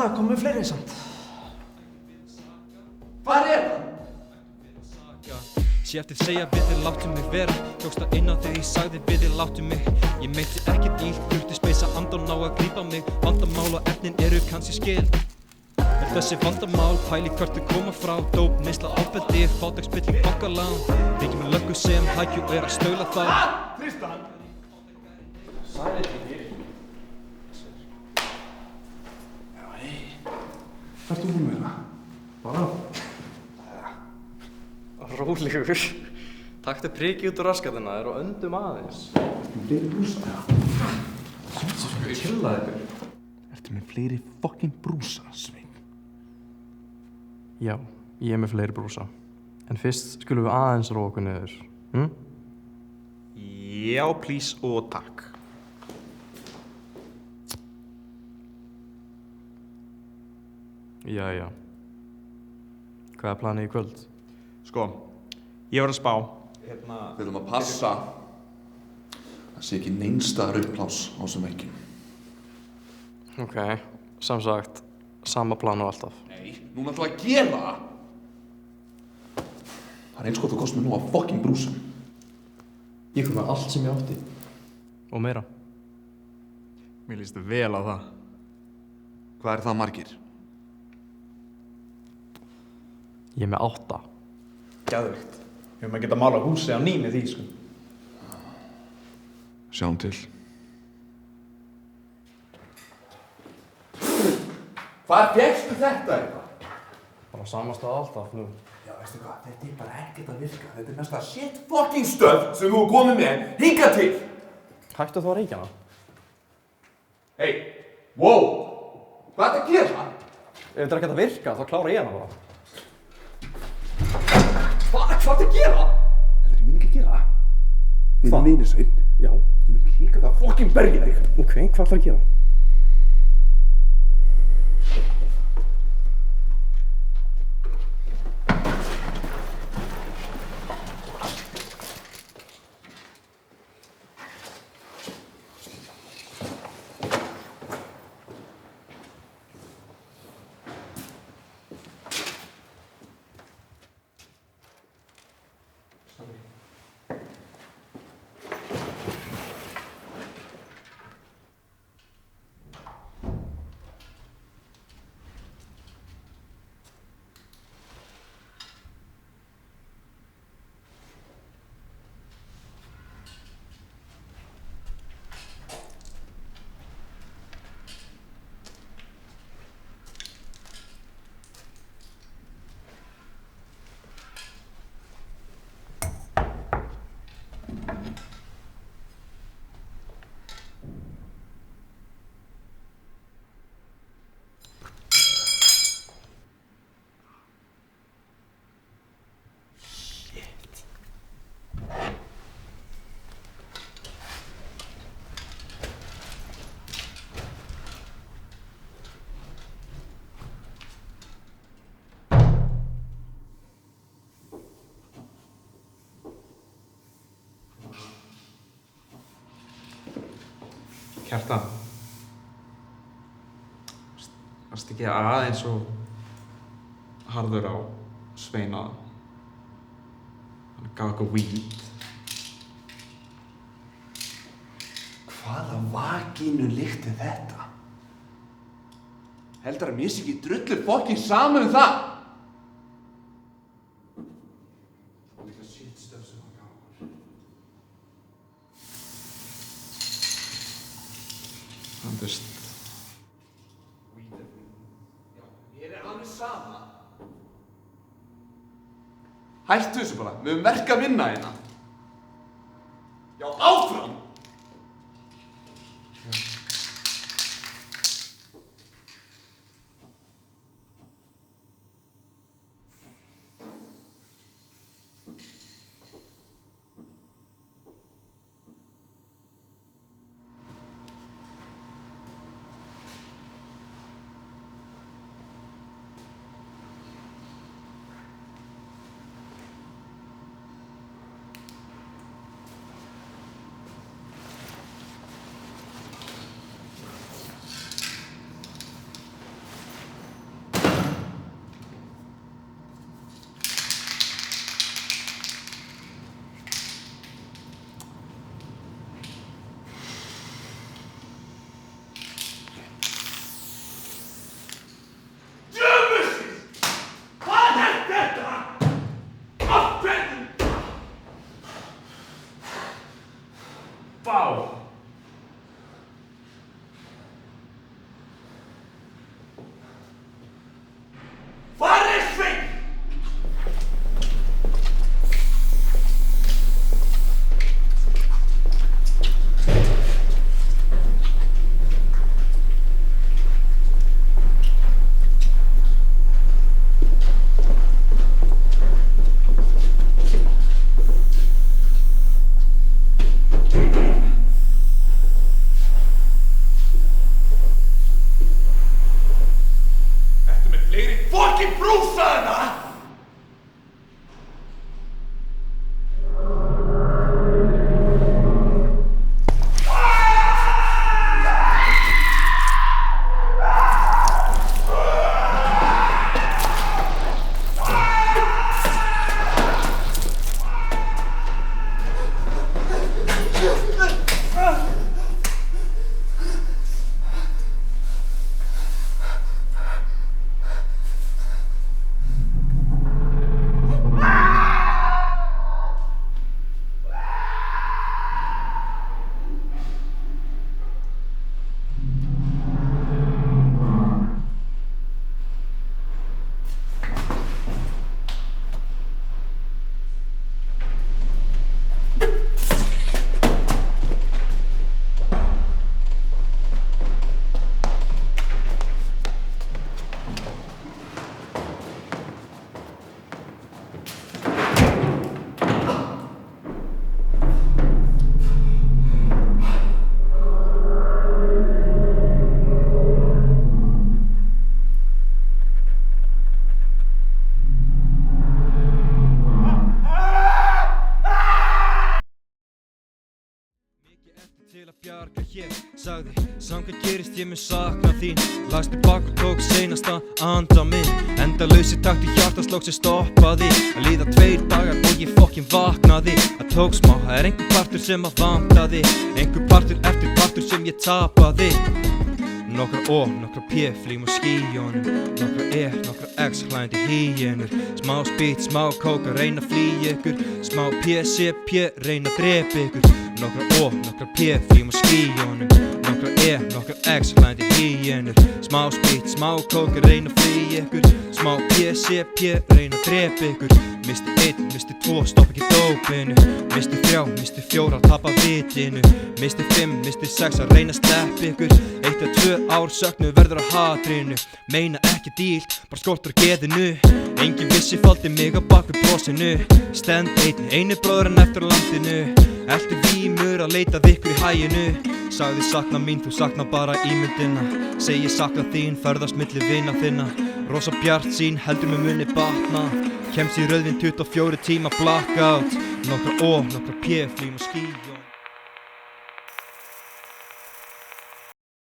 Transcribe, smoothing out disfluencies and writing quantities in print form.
það, komum við fleiri samt. Hvar það? Sé eftir segja við þig, láttu mig vera. Tókst það inn á þegar ég sagði við þig, láttu mig. Ég meinti ekkert illt, þurfti speysa andan á að grípa mig. Vandamál og efnin eru kannski skil. En þessi vandamál, pæli hvert þau koma frá. Dóp, neysla, ofbeldi, fátæksspilling, bankalán. Ríkjum með löggu sem hækju og að staula þá. Tristan! Sælir ekki. Já, hei. Hvað ert þú búinn með það? Bara? Rólegur. Taktu prikið út úr raskatina þér og öndum aðeins. Ertu með fleiri brúsa? Já. Chillaðu ykkur. Ertu með fleiri fucking brúsa, Sveinn? Já, ég með fleiri brúsa. En fyrst skulum við aðeins róa okkur niður. Já, please og takk. Jæja. Hvað er planið í kvöld? Sko, ég var að spá. Við þurfum að passa að sé ekki neinstaðar uppplás á þessum veggjum. Ok, sem sagt, sama plan og alltaf. Nei, núna ætlum við að gera það! Það er eins gott að kosta mér nú að fucking brúsum. Ég kom með allt sem ég átti. Og meira. Mér líst vel á það. Hvað er það margir? Ég er með 8. Geðveikt. Við höfum að geta mála húsið á ný með því, sko. Sjáum til. Hvað fékkstu þetta eitthvað? Bara samastað alltaf nú. Já, veistu hvað, þetta er bara ekkert að virka. Þetta er mesta shit fucking stöð sem þú er komið með hingað til. Hættu þá að reykja hana. Hey, wow, hvað er þetta að gera? Ef þetta er ekkert að virka, þá klára ég hana bara. Hvað er þetta að gera? Þetta ég minn ekki að gera það. Við erum vinir, Sveinn. Já. Ég minn líka það að fucking berja þig. Ok, hvað ætlar að gera? Kjartan. Varst ekki aðeins og harður á Sveina. Hann gaf okkur weed. Hvaða vakínu lykt er þetta? Heldur að mér sé ekki drullu fucking saman um það? Það er líka shit stöf sem hann gaf okkur. Hann veist. Já, mér er alveg sama. Hættu þessu bara, við höfum verk að vinna hérna. Já, áfram! Fleiri fucking brúsaðina! Til að bjarga hér, sagði Samkvæmt gerist ég mun sakna þín Lagst tilbaka og tók seinasta anda minn Endalausi takti hjartaslók sem stoppaði Að líða 2 dagar og ég fokkin vaknaði Það tók smá, það einhver partur sem að vantaði Einhver partur eftir partur sem ég tapaði Nokkra O, nokkra P, flým á skíjónum Nokkra E, nokkra X, hlændi hýjenur Smá spýt, smá kók að reyna að flýja ykkur Smá P, C, P, reyna að drepa ykkur Nokkra O, nokkra P, flým á skíjónum Nokkra E, nokkra X, hlændi hýjenur Smá spýt, smá kók að reyna að flýja ykkur Smá P, C, P, reyna að drepa ykkur Misti 1, misti 2, stopp ekki dópinu Misti 3, misti 4, tapa vitinu Misti 5, misti 6, að reyna að sleppa ykkur 1 að 2 ár söknu verður að hatrinu Meina ekki díl, bara skortur að geðinu Engin vissi faldi mig á bak við brosinu Stend einu bróðurinn eftir á landinu Elti vímur að leita ykkur í hæginu Sagði sakna mín, þú sakna bara ímyndina Segi sakna þín, ferðast milli vina þinna Rosa bjart sín, heldur með munni batna Kemst í rauðvin 24 tíma blackout Nokkra O, nokkra P, flým á skíjón